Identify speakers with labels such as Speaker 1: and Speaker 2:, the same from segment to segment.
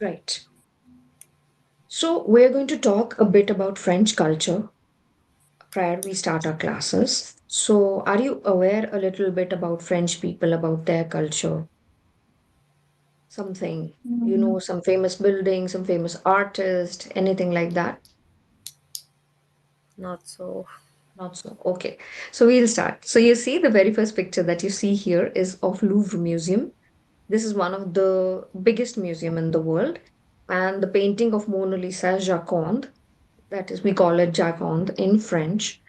Speaker 1: Right. So we're going to talk a bit about French culture prior we start our classes. So are you aware a little bit about French people, about their culture? Something,
Speaker 2: Mm,
Speaker 1: some famous buildings, some famous artist, anything like that?
Speaker 2: not so.
Speaker 1: Not so. Okay. So we'll start. So you see the very first picture that you see here is of Louvre Museum. This is one of the biggest museum in the world. And the painting of Mona Lisa Joconde, that is, we call it Joconde in French,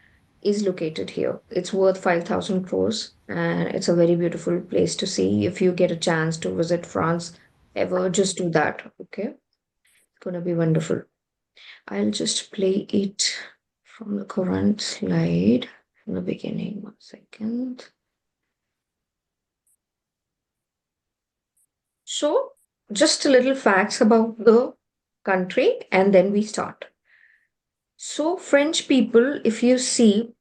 Speaker 1: is located here. It's worth 5,000 crores and it's a very beautiful place to see. If you get a chance to visit France ever, just do that. Okay. It's going to be wonderful. I'll just play it from the current slide from the beginning. 1 second. So, just a little facts about the country and then we start. So, French people, if you see,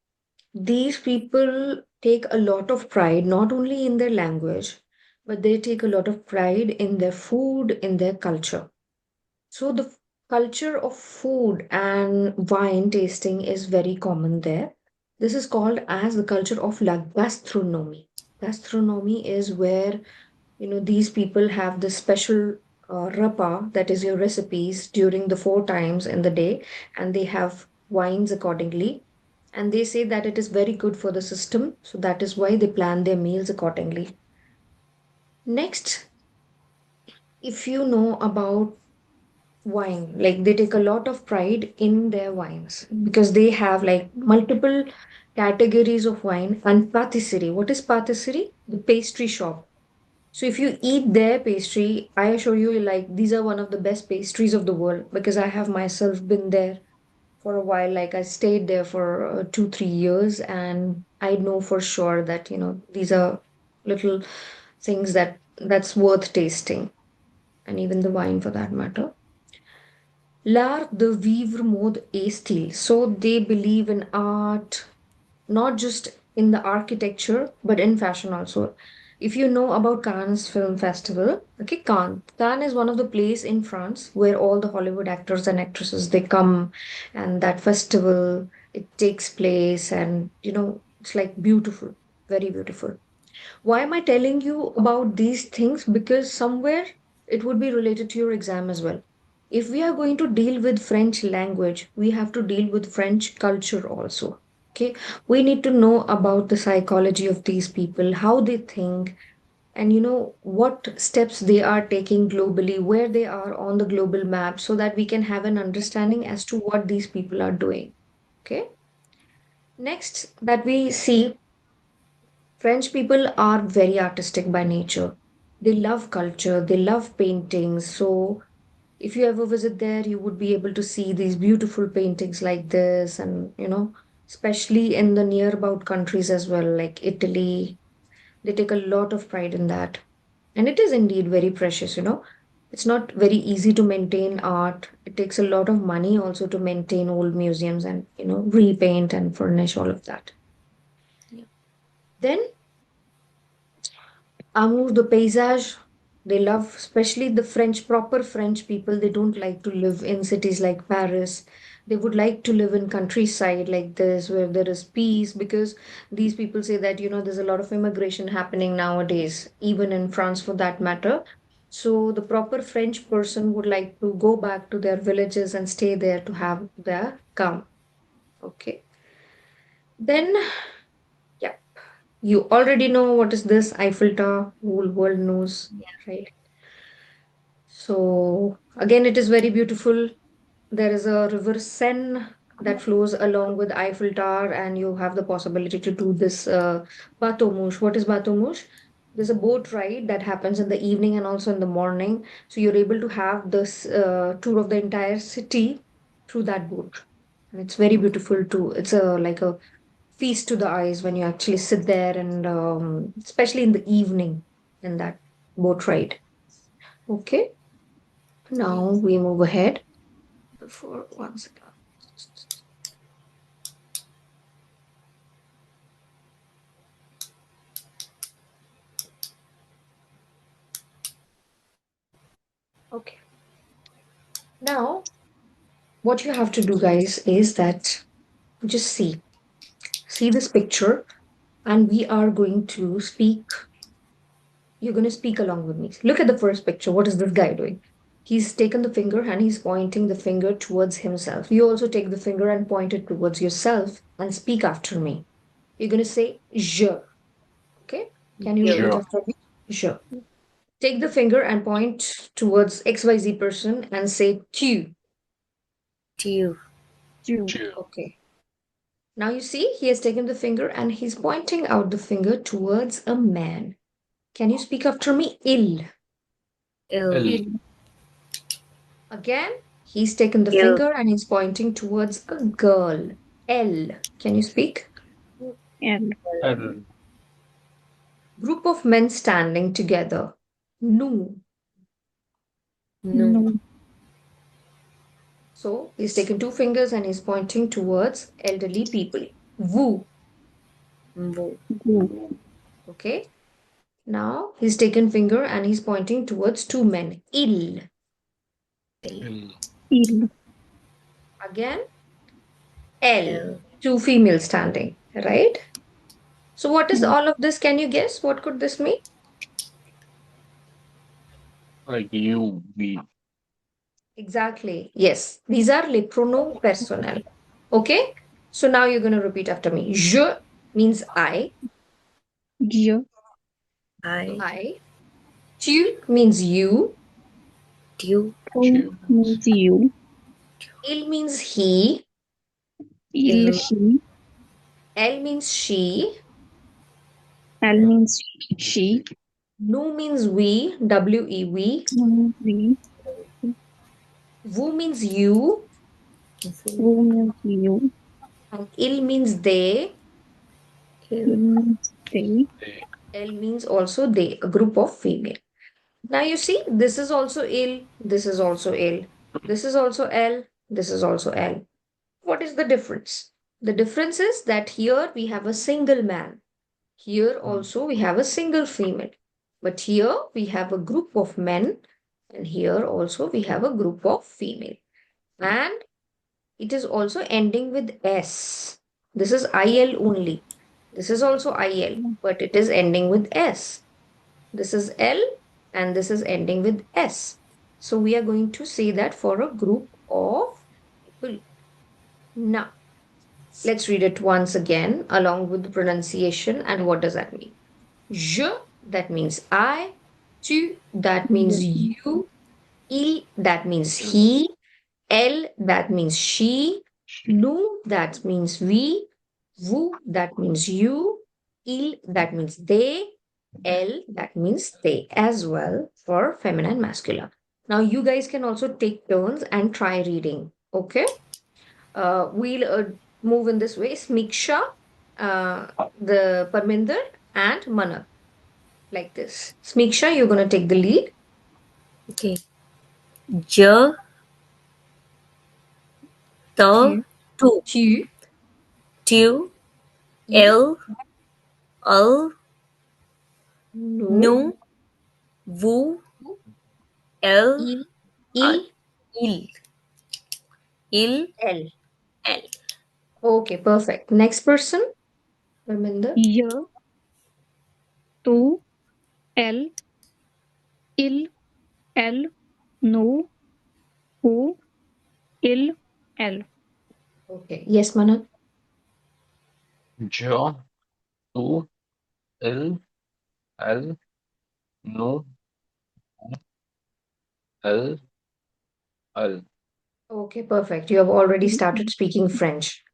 Speaker 1: these people take a lot of pride not only in their language, but they take a lot of pride in their food, in their culture. So the culture of food and wine tasting is very common there. This is called as the culture of la gastronomie. Gastronomie is where these people have this special repas, that is your recipes during the 4 times in the day, and they have wines accordingly. And they say that it is very good for the system, so that is why they plan their meals accordingly. Next, if you know about wine, like they take a lot of pride in their wines because they have like multiple categories of wine and patisserie. What is patisserie? The pastry shop. So if you eat their pastry, I assure you, like these are one of the best pastries of the world because I have myself been there for a while. Like I stayed there for 2, 3 years, and I know for sure that these are little things that's worth tasting, and even the wine for that matter. L'art de vivre mode et style. So they believe in art, not just in the architecture, but in fashion also. If you know about Cannes Film Festival, okay, Cannes is one of the place in France where all the Hollywood actors and actresses they come, and that festival it takes place, and it's like beautiful, very beautiful. Why am I telling you about these things? Because somewhere it would be related to your exam as well. If we are going to deal with French language, we have to deal with French culture also. Okay, we need to know about the psychology of these people, how they think, and what steps they are taking globally, where they are on the global map, so that we can have an understanding as to what these people are doing. Okay, next that we see French people are very artistic by nature. They love culture, they love paintings. So, if you ever visit there, you would be able to see these beautiful paintings like this, and especially in the nearby countries as well, like Italy. They take a lot of pride in that. And it is indeed very precious. It's not very easy to maintain art. It takes a lot of money also to maintain old museums and, repaint and furnish all of that.
Speaker 2: Yeah.
Speaker 1: Then amour de paysage, they love, especially the French, proper French people. They don't like to live in cities like Paris. They would like to live in countryside like this, where there is peace, because these people say that, there's a lot of immigration happening nowadays, even in France for that matter. So the proper French person would like to go back to their villages and stay there to have their calm. Okay. Then, yeah, you already know what is this Eiffel Tower, whole world knows, right? So again, it is very beautiful. There is a river Seine that flows along with Eiffel Tower, and you have the possibility to do this bateau mouche. What is bateau mouche? There's a boat ride that happens in the evening and also in the morning. So you're able to have this tour of the entire city through that boat, and it's very beautiful too. It's a like a feast to the eyes when you actually sit there, and especially in the evening in that boat ride. Okay. Now
Speaker 2: Yes.
Speaker 1: we move ahead. Before 1 second. Okay. Now, what you have to do, guys, is that just see this picture, and we are going to speak. You're going to speak along with me. Look at the first picture. What is this guy doing? He's taken the finger and he's pointing the finger towards himself. You also take the finger and point it towards yourself and speak after me. You're going to say je. Okay? Can you
Speaker 2: Je.
Speaker 1: repeat after me? Je. Take the finger and point towards XYZ person and say tu.
Speaker 2: Tu.
Speaker 3: You.
Speaker 2: Je.
Speaker 1: Okay. Now you see, he has taken the finger and he's pointing out the finger towards a man. Can you speak after me? Il.
Speaker 2: Il.
Speaker 3: Il.
Speaker 1: Again, he's taken the
Speaker 2: Il.
Speaker 1: finger and he's pointing towards a girl. Elle. Can you speak?
Speaker 3: L.
Speaker 2: Elle.
Speaker 1: Group of men standing together. Nous.
Speaker 2: Nous.
Speaker 3: No.
Speaker 1: So he's taken two fingers and he's pointing towards elderly people. Vous.
Speaker 2: Vous.
Speaker 3: Go.
Speaker 1: Okay. Now he's taken finger and he's pointing towards two men. Il.
Speaker 2: Il.
Speaker 3: Il.
Speaker 1: Again, elle.
Speaker 2: Elle.
Speaker 1: Two females standing. Right? So what is
Speaker 3: Yeah.
Speaker 1: all of this? Can you guess? What could this mean?
Speaker 2: Like you, we.
Speaker 1: Exactly. Yes. These are les pronoms personnels. Okay? So now you're going to repeat after me. Je means I.
Speaker 3: Je.
Speaker 2: I.
Speaker 1: I. Tu means you.
Speaker 2: Tu.
Speaker 3: To
Speaker 2: Tu.
Speaker 3: means you.
Speaker 1: Il means he.
Speaker 3: Il.
Speaker 2: Il.
Speaker 3: He.
Speaker 1: Elle means she.
Speaker 3: L means she.
Speaker 1: Nous means we. W-E, we.
Speaker 3: No. We.
Speaker 1: Vous means you.
Speaker 2: Vous.
Speaker 3: Who means you.
Speaker 1: And il means they.
Speaker 3: Il
Speaker 2: Il.
Speaker 3: means they.
Speaker 2: They.
Speaker 1: Elle means also they, a group of female. Now you see, this is also il. This is also il. This is also L. This is also L. What is the difference? The difference is that here we have a single man. Here also we have a single female. But here we have a group of men, and here also we have a group of female. And it is also ending with S. This is IL only. This is also IL, but it is ending with S. This is L and this is ending with S. So we are going to say that for a group of people. Now, let's read it once again along with the pronunciation. And what does that mean? Je, that means I. Tu, that means you. Il, that means he. Elle, that means she. Nous, that means we. Vous, that means you. Il, that means they. Elle, that means they as well for feminine masculine. Now, you guys can also take turns and try reading. Okay? We'll move in this way. Smiksha, the Parminder, and Manat. Like this. Smiksha, you're going to take the lead.
Speaker 2: Okay. Je. To. Tu.
Speaker 1: Tu,
Speaker 2: Tu.
Speaker 1: il,
Speaker 2: Il. Elle.
Speaker 1: nous,
Speaker 2: Nous. Vous. Elle.
Speaker 1: il,
Speaker 2: Il. Il.
Speaker 1: elle.
Speaker 2: Elle.
Speaker 1: Okay, perfect. Next person, Parminder.
Speaker 3: Je. To. L. Il. L. No. Who. Il. L.
Speaker 1: Okay, yes, Manat.
Speaker 2: Je. Tu. Il. Elle. Nous. Elle. Elle.
Speaker 1: Okay, perfect. You have already started speaking French.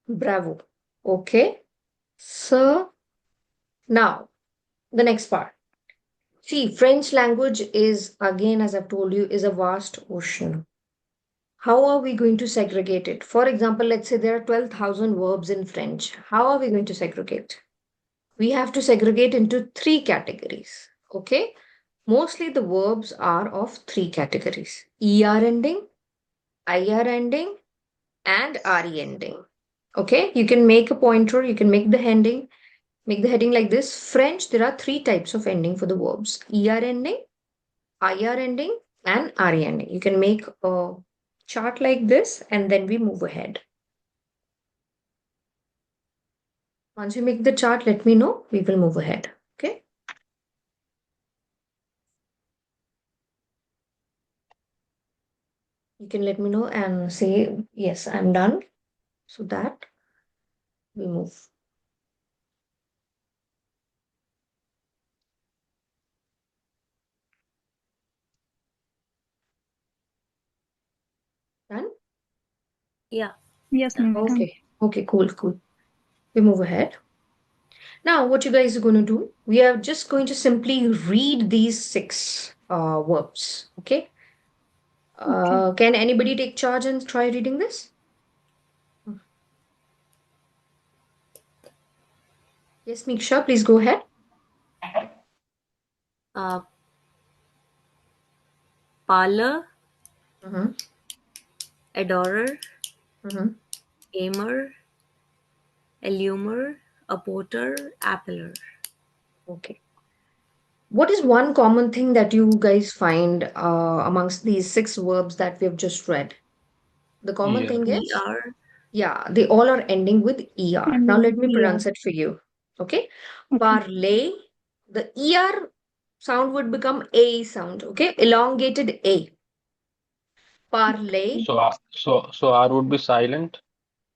Speaker 1: Bravo. Okay. So now the next part. See, French language is, again, as I've told you, is a vast ocean. How are we going to segregate it? For example, let's say there are 12,000 verbs in French. How are we going to segregate? We have to segregate into three categories. Okay. Mostly the verbs are of three categories: ER ending, IR ending, and RE ending. Okay, you can make a pointer, you can make the heading like this. French, there are three types of ending for the verbs: ER ending, IR ending, and Ariane. You can make a chart like this and then we move ahead. Once you make the chart, let me know. We will move ahead. Okay. You can let me know and say, yes, I'm done. So that we move. Done?
Speaker 2: Yeah.
Speaker 3: Yes, ma'am. Done.
Speaker 1: Okay. Okay, cool, cool. We move ahead. Now, what you guys are going to do, we are just going to simply read these six verbs. Okay.
Speaker 3: Okay.
Speaker 1: Can anybody take charge and try reading this? Yes, Miksha, please go ahead.
Speaker 2: Uh, Parlor,
Speaker 1: Mm-hmm.
Speaker 2: adorer,
Speaker 1: Mm-hmm.
Speaker 2: aimer, illumer, apporter, appeller.
Speaker 1: Okay. What is one common thing that you guys find amongst these six verbs that we have just read? The common
Speaker 2: Yeah.
Speaker 1: thing is,
Speaker 2: ER.
Speaker 1: yeah, they all are ending with ER. Now
Speaker 3: Ending
Speaker 1: let
Speaker 3: with
Speaker 1: me
Speaker 3: ER.
Speaker 1: pronounce it for you. Okay.
Speaker 3: Okay.
Speaker 1: Parlay, the ER sound would become A sound. Okay. Elongated A. Parlay,
Speaker 3: Okay.
Speaker 2: So R would be silent.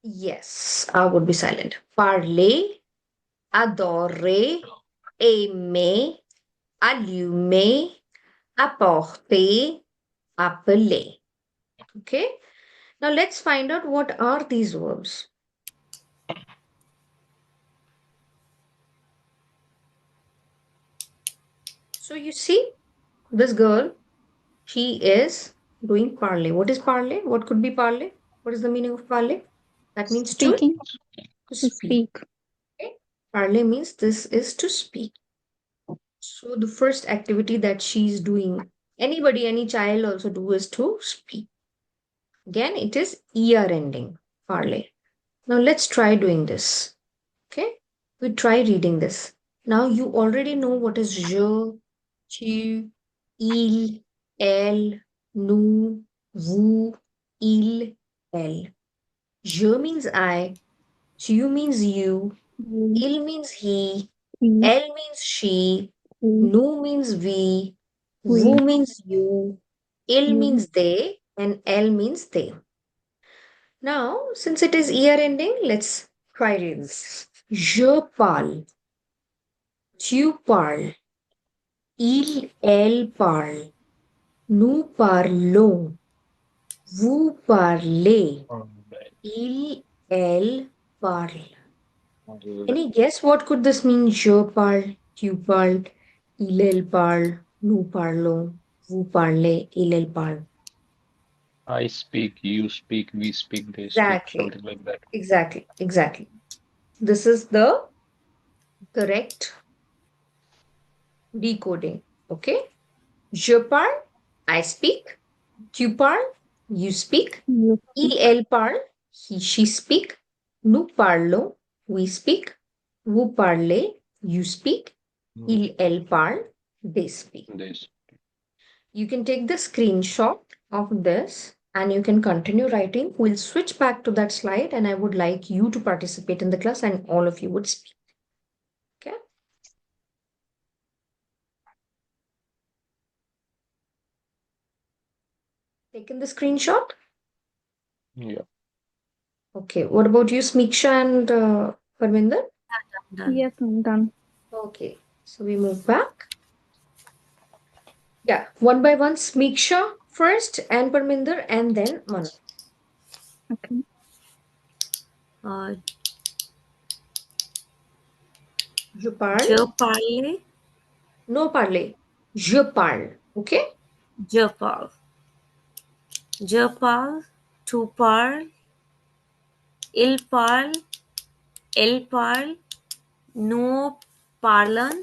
Speaker 1: yes, I would be silent. Parlay, adore, aimer, allumer, apporter, appeler. Okay. Now let's find out what are these verbs. So you see, this girl, she is doing parley. What is parley? What could be parley? What is the meaning of parley? That means
Speaker 3: Speaking.
Speaker 1: to
Speaker 3: To
Speaker 1: speak.
Speaker 3: speak.
Speaker 1: Okay? Parley means this is to speak. So the first activity that she's doing, anybody, any child also do is to speak. Again, it is ear ending, parley. Now let's try doing this. Okay? We try reading this. Now you already know what is je, tu, il, elle, nous, vous, il, elle. Je means I, tu means you,
Speaker 3: You.
Speaker 1: il means he,
Speaker 3: He.
Speaker 1: elle means she,
Speaker 3: He.
Speaker 1: nous means we,
Speaker 3: We.
Speaker 1: vous means you, il
Speaker 3: You.
Speaker 1: means they, and elle means they. Now, since it is year ending, let's try this. Je parle, tu parles, elle parle, nous parlons, vous parlez, elle parle. Any guess what could this mean? Je parle, tu parles, elle parle, nous parlons, vous parlez, elle parle.
Speaker 2: I speak, you speak, we speak, they speak,
Speaker 1: Exactly,
Speaker 2: something like that.
Speaker 1: exactly, exactly. This is the correct decoding. Okay. Je parle, I speak. Tu parles, you speak.
Speaker 3: You
Speaker 1: Il,
Speaker 3: speak.
Speaker 1: elle parle, he, she speak. Nous parlons, we speak. Vous parlez, you speak.
Speaker 2: Mm,
Speaker 1: Il, elle parle, they speak.
Speaker 2: This.
Speaker 1: You can take the screenshot of this and you can continue writing. We'll switch back to that slide and I would like you to participate in the class and all of you would speak. Okay. Taken the screenshot?
Speaker 2: Yeah.
Speaker 1: Okay. What about you, Smiksha and Parminder?
Speaker 2: Done.
Speaker 3: Yes, I'm done.
Speaker 1: Okay. So we move back. Yeah, one by one, Smiksha first and Parminder and then Manu.
Speaker 3: Okay.
Speaker 2: Uh,
Speaker 1: Je parle,
Speaker 2: je parle,
Speaker 1: no parler. Je parle. Okay?
Speaker 2: je parle. Je parle, tu parles, il parle, elle parle, nous parlons,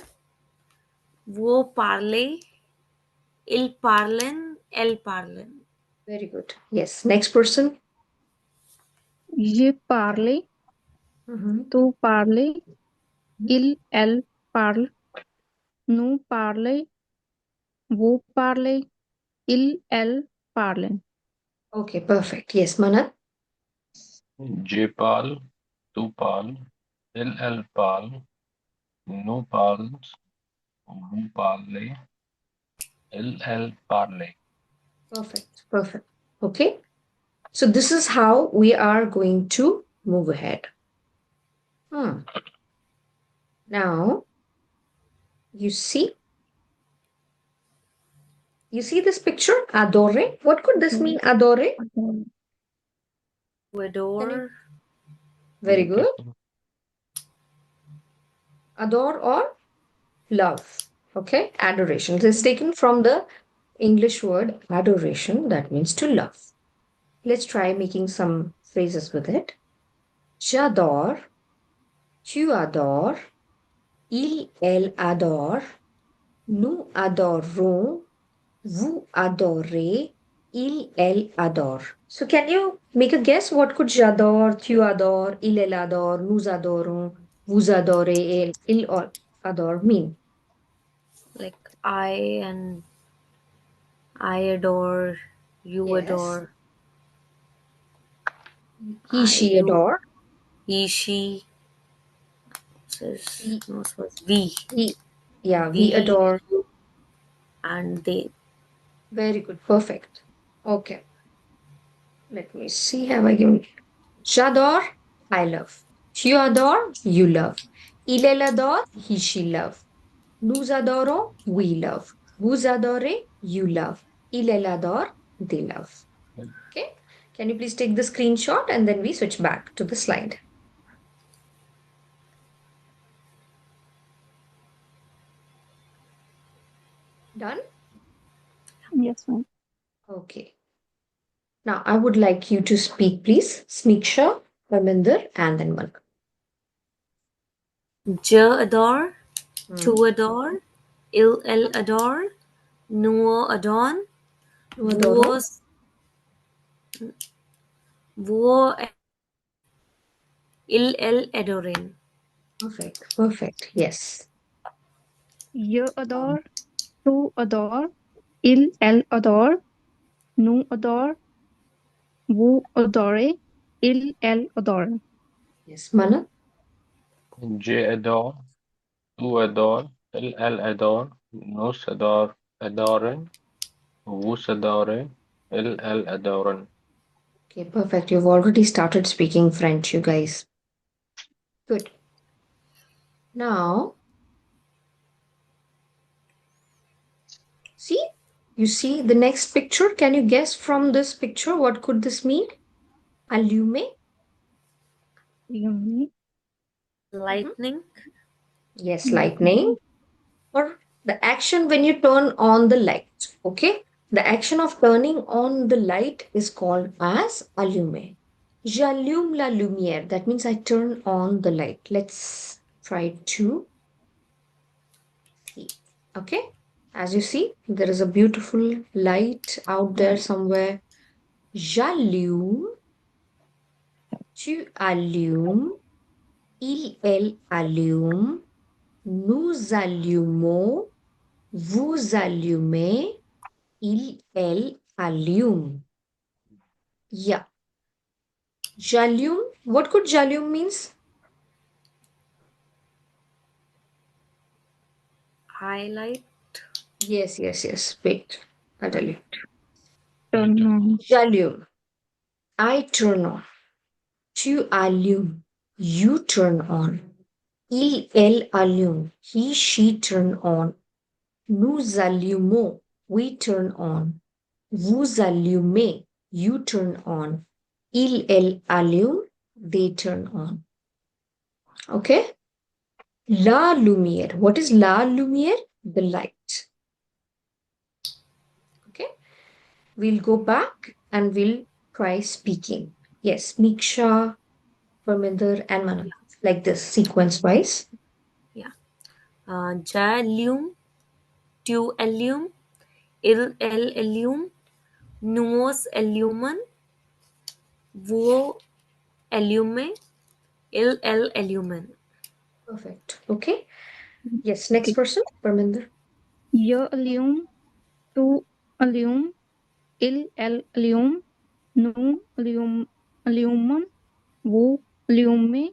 Speaker 2: vous parlez, ils parlent, elles parlent.
Speaker 1: Very good. Yes. Next person.
Speaker 3: Je parle.
Speaker 1: Mhm.
Speaker 3: Tu parle. Il, elle parle. Nous parle. Vous parlez. il parlen.
Speaker 1: Okay, perfect. Yes, Manat.
Speaker 2: Jpal, Tupal, LL Pal, Nopals, Bhupale, LL Parle.
Speaker 1: Perfect. Perfect. Okay. So this is how we are going to move ahead. Now, you see, this picture, adore. What could this mean, adore?
Speaker 3: Okay.
Speaker 4: To
Speaker 1: Can you?
Speaker 4: adore,
Speaker 1: Very good.
Speaker 2: Beautiful.
Speaker 1: Adore or love. Okay, adoration. This is taken from the English word adoration, that means to love. Let's try making some phrases with it. J'adore, tu adores, elle adore, nous adorons, vous adorez, elle adore. So can you make a guess? What could j'adore, tu adores, elle adore, nous adorons, vous adorez, elle adore mean?
Speaker 4: like and I adore, you
Speaker 1: Yes.
Speaker 4: adore,
Speaker 1: He, she
Speaker 4: you,
Speaker 1: adore.
Speaker 4: he, she, says,
Speaker 1: We,
Speaker 4: no, so it's we,
Speaker 1: we
Speaker 4: we,
Speaker 1: adore.
Speaker 4: you, and they.
Speaker 1: Very good. Perfect. Okay. Let me see. Have I given? J'adore, I love. Tu adores, you love. Il, elle adore, he, she love. Nous adorons, we love. Vous adorez, you love. Il, elle adore, they love. Okay. Can you please take the screenshot and then we switch back to the slide? Done?
Speaker 3: Yes, ma'am.
Speaker 1: Okay. Now I would like you to speak, please. Smiksha, Parminder, and then Malak.
Speaker 4: Je adore,
Speaker 1: Hmm.
Speaker 4: to adore, il adore, nous adon,
Speaker 1: Nous adorons.
Speaker 4: vous il adoren.
Speaker 1: Perfect. Perfect. Yes.
Speaker 3: Je adore, tu adore, elle adore, nous adore, vous adorez, elle adore.
Speaker 1: Yes. Mana.
Speaker 2: J adore, tu adore, LL adore, nos adoren, vos adore, LL adoren.
Speaker 1: Okay, perfect. You've already started speaking French, you guys. Good. Now, see, you see the next picture. Can you guess from this picture what could this mean? Allume.
Speaker 3: Yummy.
Speaker 4: Lightning,
Speaker 1: Yes, lightning. Or the action when you turn on the light. Okay, the action of turning on the light is called as allume. J'allume la lumière. That means I turn on the light. Let's try to see. Okay, as you see, there is a beautiful light out there somewhere. J'allume, tu allumes, elle allume, nous allumons, vous allumez, elle allume. Yeah. J'allume. What could j'allume means?
Speaker 4: highlight,
Speaker 1: Yes, yes, yes. Wait, I'll tell you.
Speaker 3: Turn on.
Speaker 1: J'allume. I turn on. Tu allumes. You turn on. Elle allume. He, she turn on. Nous allumons. We turn on. Vous allumez. You turn on. Elle allume. They turn on. Okay? La lumière. What is la lumière? The light. Okay? We'll go back and we'll try speaking. Yes, Miksha, Parminder, and Mana. Like this, sequence wise.
Speaker 4: yeah. Ja allume, tu allume, il allume, nous allumen, vous allume, il allumen.
Speaker 1: Perfect. Okay. Yes, next
Speaker 3: Okay.
Speaker 1: person, Parminder.
Speaker 3: Je allume, tu allium, allium, nu alliumum, vu alliume,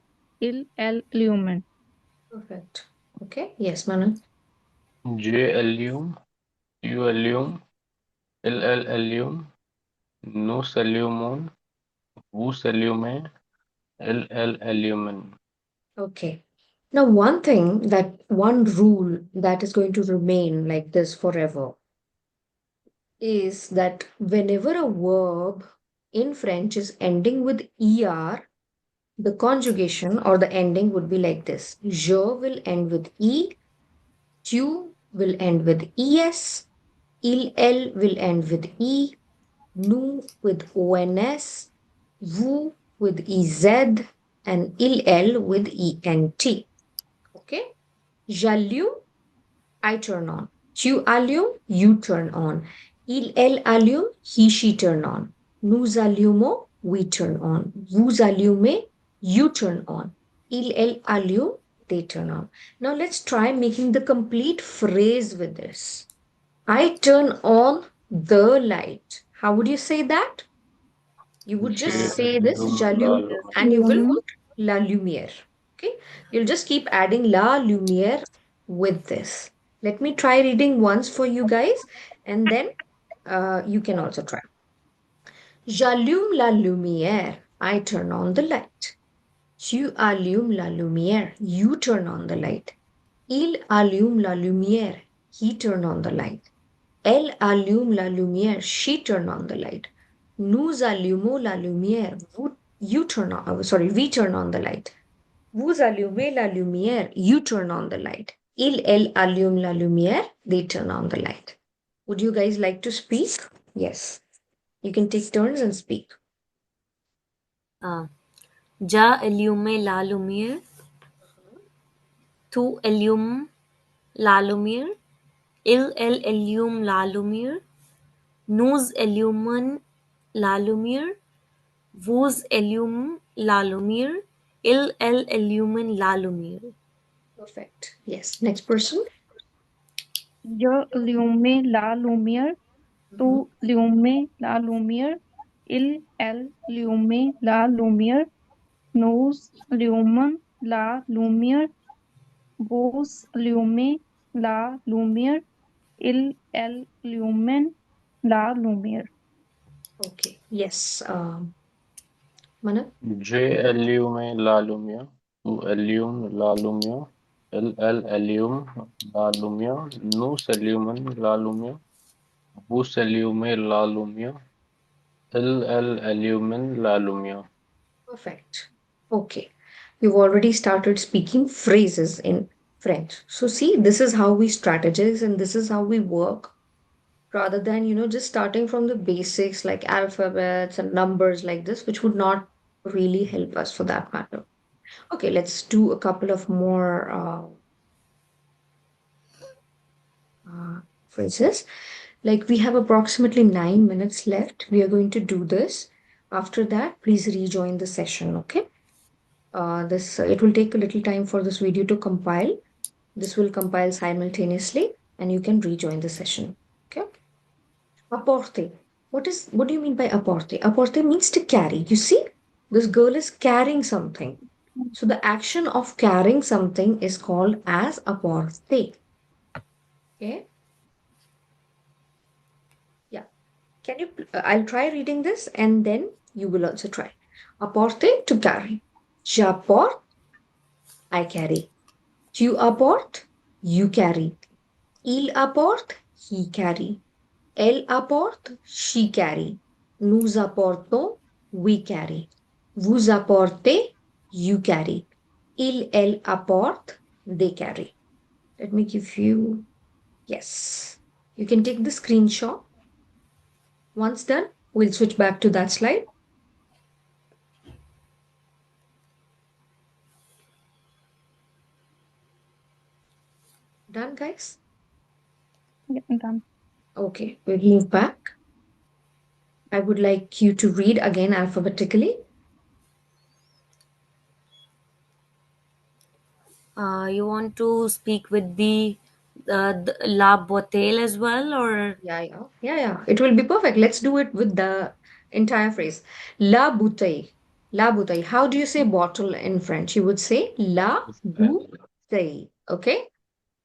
Speaker 3: alliumen.
Speaker 1: Perfect. Okay. Yes, Manan.
Speaker 2: J allium, U allium, L allium, Nus alliumon, Vus alliume, L alliumen.
Speaker 1: Okay. Now, one rule that is going to remain like this forever is that whenever a verb in French is ending with er, the conjugation or the ending would be like this. Je will end with e, tu will end with es, il will end with e, nous with ons, vous with ez, and il with ent. Okay? J'allume, I turn on. Tu allumes, you turn on. Elle allume, he, she turn on. Nous allumons, we turn on. Vous allumez, you turn on. Elle allume, they turn on. Now let's try making the complete phrase with this. I turn on the light. How would you say that? You would
Speaker 2: J
Speaker 1: just say this,
Speaker 2: allium,
Speaker 1: j'allume,
Speaker 2: Lalum.
Speaker 1: and you will
Speaker 3: Allium,
Speaker 1: put la lumière. Okay, you'll just keep adding la lumière with this. Let me try reading once for you guys, and then you can also try. J'allume la lumière. I turn on the light. Tu allumes la lumière. You turn on the light. Il allume la lumière. He turn on the light. Elle allume la lumière. She turn on the light. Nous allumons la lumière. You turn on. Sorry, we turn on the light. Vous allumez la lumière. You turn on the light. Elle allume la lumière. They turn on the light. Would you guys like to speak? Yes. You can take turns and speak.
Speaker 4: Ja allume la lumière. Tu allumes la lumière. Elle allume la lumière. Nous allumons la lumière. Vous allumez la lumière. Elle allume la lumière.
Speaker 1: Perfect. Yes. Next person.
Speaker 3: je allume la lumière,
Speaker 1: Mhm.
Speaker 3: tu allumes la lumière, elle allume la lumière, nous allumons la lumière, vous allumez la lumière, elle allume la lumière.
Speaker 1: Okay. Yes. Mana.
Speaker 2: J allium, Lalumia, U allium, Lalumia, L allium, Lalumia, Nus alliumen, Lalumia, Vus alliume, Lalumia, L alliumen, Lalumia.
Speaker 1: Perfect. Okay. You've already started speaking phrases in French. So, see, this is how we strategize and this is how we work rather than, just starting from the basics like alphabets and numbers like this, which would not really help us for that matter. Okay, let's do a couple of more phrases. Like we have approximately 9 minutes left. We are going to do this. After that, please rejoin the session, okay? This it will take a little time for this video to compile. This will compile simultaneously and you can rejoin the session. Okay. Apporter. What do you mean by apporter? Apporter means to carry. You see, this girl is carrying something. So the action of carrying something is called as apporter. Okay. Yeah. Can you I'll try reading this and then you will also try. Apporter, to carry. J'apporte, I carry. Tu apportes, you carry. Il apporte, he carry. Elle apporte, she carry. Nous apportons, we carry. Vous apportez, you carry. Elle apporte, they carry. Let me give you, yes. You can take the screenshot. Once done, we'll switch back to that slide. Done, guys?
Speaker 3: Yeah, done.
Speaker 1: Okay, we'll move back. I would like you to read again alphabetically.
Speaker 4: You want to speak with the la botelle as well, or
Speaker 1: Yeah. It will be perfect. Let's do it with the entire phrase. La bouteille. La bouteille. How do you say bottle in French? You would say la bouteille. Okay?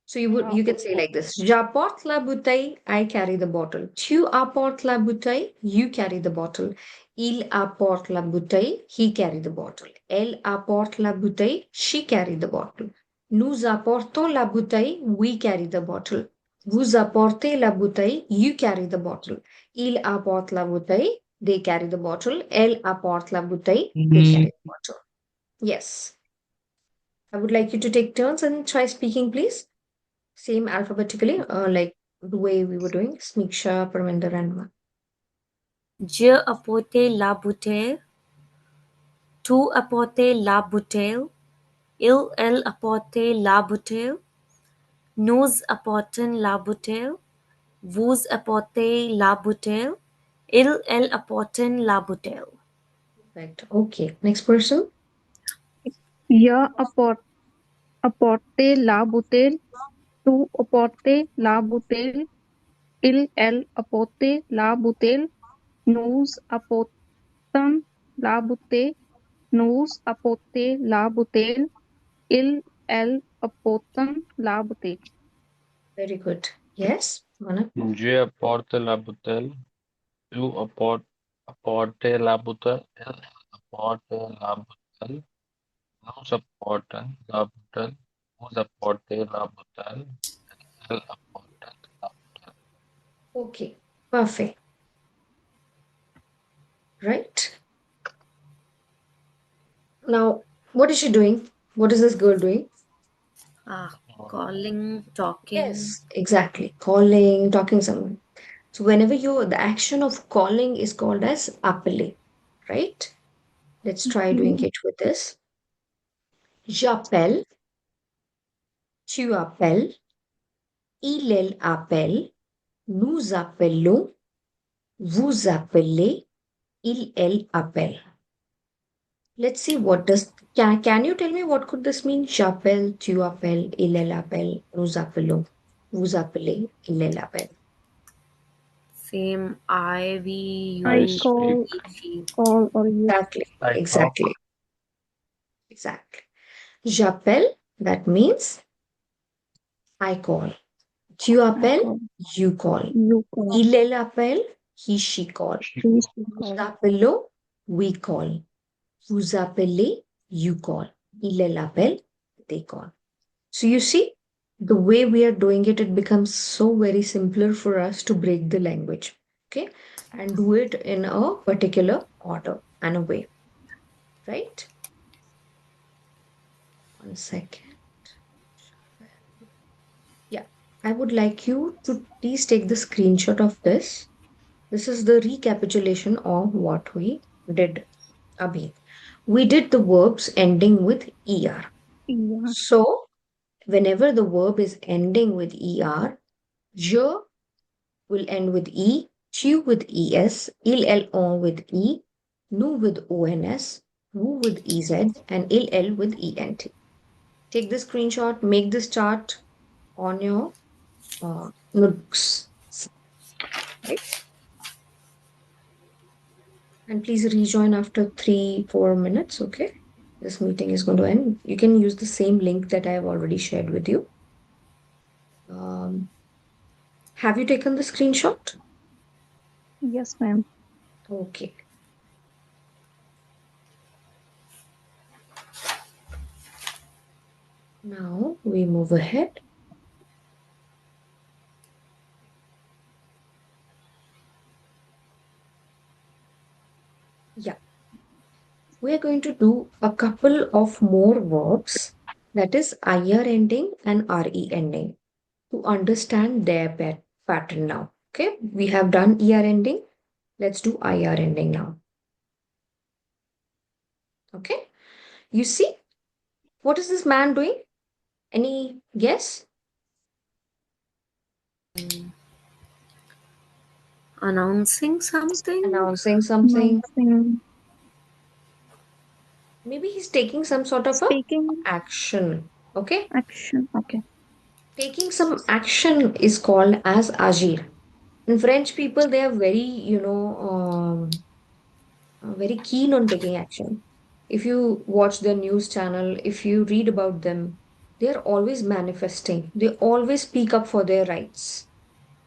Speaker 1: So you can say like this. J'apporte la bouteille. I carry the bottle. Tu apportes la bouteille. You carry the bottle. Il apporte la bouteille. He carry the bottle. Elle apporte la bouteille. She carry the bottle. Nous apportons la bouteille. We carry the bottle. Vous apportez la bouteille. You carry the bottle. Il apporte la bouteille. They carry the bottle. Elle apporte la bouteille. They carry the bottle. Yes. I would like you to take turns and try speaking, please. Same alphabetically, like the way we were doing. Smiksha, Parminder, and Ma.
Speaker 4: je apporte la bouteille, tu apporte la bouteille, elle apporte la bouteille, nous apportons la bouteille, vous apportez la bouteille, elle apportent la bouteille.
Speaker 1: Perfect. Okay. Next person.
Speaker 3: Ya apporte la bouteille. Tu apportes la bouteille. Elle apporte la bouteille. Nous apportons la bouteille. Nous apportons la bouteille. Elle apportent la bouteille.
Speaker 1: Very good. Yes, Mana.
Speaker 2: Je apporte la bouteille. Tu apporte la bouteille. Elle apporte la bouteille. Nous apportons la bouteille. Vous apportez la bouteille. Elle apporte la bouteille.
Speaker 1: Okay. Perfect. Right. Now, what is she doing? What is this girl doing?
Speaker 4: Calling, talking.
Speaker 1: Yes, exactly. Calling, talking someone. So whenever the action of calling is called as appeler, right? Let's try doing it with this. J'appelle, tu appelles, elle appelle, nous appelons, vous appelez, elle appelle. Let's see what does can you tell me what could this mean? J'appelle, tu appelles, elle appelle, nous appelons, vous appelez, elle appelle.
Speaker 4: Same I, we,
Speaker 3: I
Speaker 4: you,
Speaker 3: call,
Speaker 4: she.
Speaker 3: call or you.
Speaker 1: Exactly. J'appelle, that means I call. Tu appelles,
Speaker 3: Call.
Speaker 1: you call.
Speaker 3: You call.
Speaker 1: Il appelle, he she call.
Speaker 2: She
Speaker 3: She
Speaker 1: Nous
Speaker 3: call.
Speaker 1: appelons, we call. Vous appelez, you call. Il appelle, they call. So you see, the way we are doing it, it becomes so very simpler for us to break the language, okay, and do it in a particular order and a way, right? 1 second. Yeah, I would like you to please take the screenshot of this. This is the recapitulation of what we did, Abhi. We did the verbs ending with er.
Speaker 3: Yeah.
Speaker 1: So whenever the verb is ending with er, je will end with e, tu with es, il on with e, nous with ons, vous with ez, and il with ent. Take the screenshot, make this chart on your notebooks, right? And please rejoin after 3-4 minutes, okay? This meeting is going to end. You can use the same link that I have already shared with you. Have you taken the screenshot?
Speaker 3: Yes, ma'am.
Speaker 1: Okay. Now we move ahead. Yeah. We are going to do a couple of more verbs, that is IR ending and RE ending, to understand their pattern now. Okay, we have done ER ending. Let's do IR ending now. Okay, you see, what is this man doing? Any guess?
Speaker 4: Announcing something.
Speaker 1: Announcing something.
Speaker 3: Announcing.
Speaker 1: Maybe he's taking some sort of a
Speaker 3: Speaking
Speaker 1: action. Okay,
Speaker 3: action. Okay.
Speaker 1: Taking some action is called as agir. And French people, they are very, very keen on taking action. If you watch their news channel, if you read about them, they're always manifesting. They always speak up for their rights.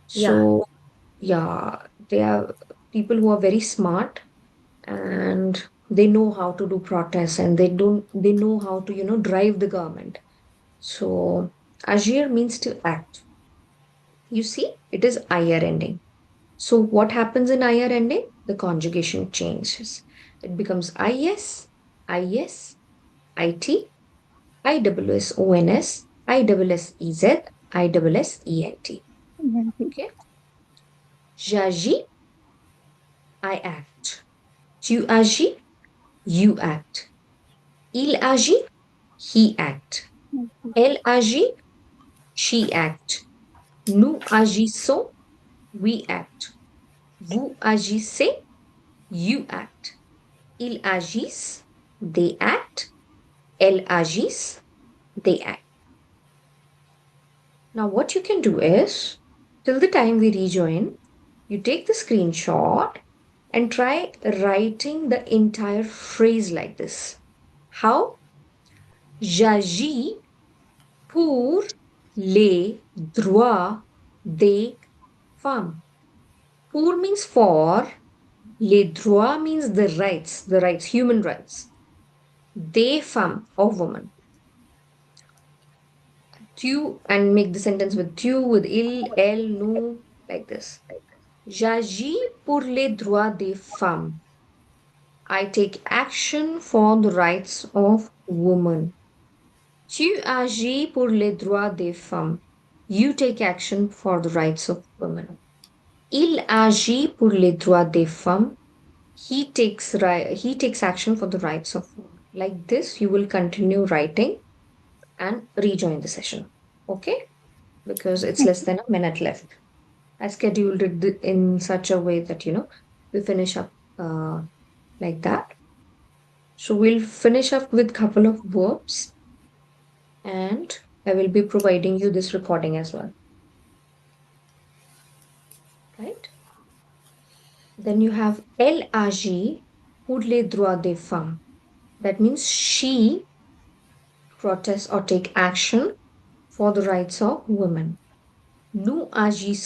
Speaker 4: Yeah,
Speaker 1: So, yeah, they are people who are very smart and they know how to do protests and they know how to, drive the government. So, agir means to act. You see, it is IR ending. So what happens in IR ending? The conjugation changes. It becomes IS, IS, IT, ISSONS, ISSEZ, ISSENT.
Speaker 3: ENT.
Speaker 1: Okay. J'agis, I act. Tu agis, you act. Il agit, he act.
Speaker 3: Okay.
Speaker 1: Elle agit, she act. Nous agissons, we act. Vous agissez, you act. Ils agissent, they act. Elles agissent, they act. Now, what you can do is, till the time we rejoin, you take the screenshot and try writing the entire phrase like this. How? J'agis pour les droits des femmes. Pour means for, les droits means the rights, human rights. Des femmes, of women. Tu, and make the sentence with tu, with il, elle, nous, like this. J'agis pour les droits des femmes. I take action for the rights of women. Tu agis pour les droits des femmes. You take action for the rights of women. Il agit pour les droits des femmes. He takes action for the rights of women. Like this, you will continue writing and rejoin the session. Okay? Because it's less than a minute left. I scheduled it in such a way that, we finish up like that. So we'll finish up with couple of verbs and I will be providing you this recording as well. Right? Then you have elle agit pour les droits des femmes. That means she protests or take action for the rights of women. Nous agissons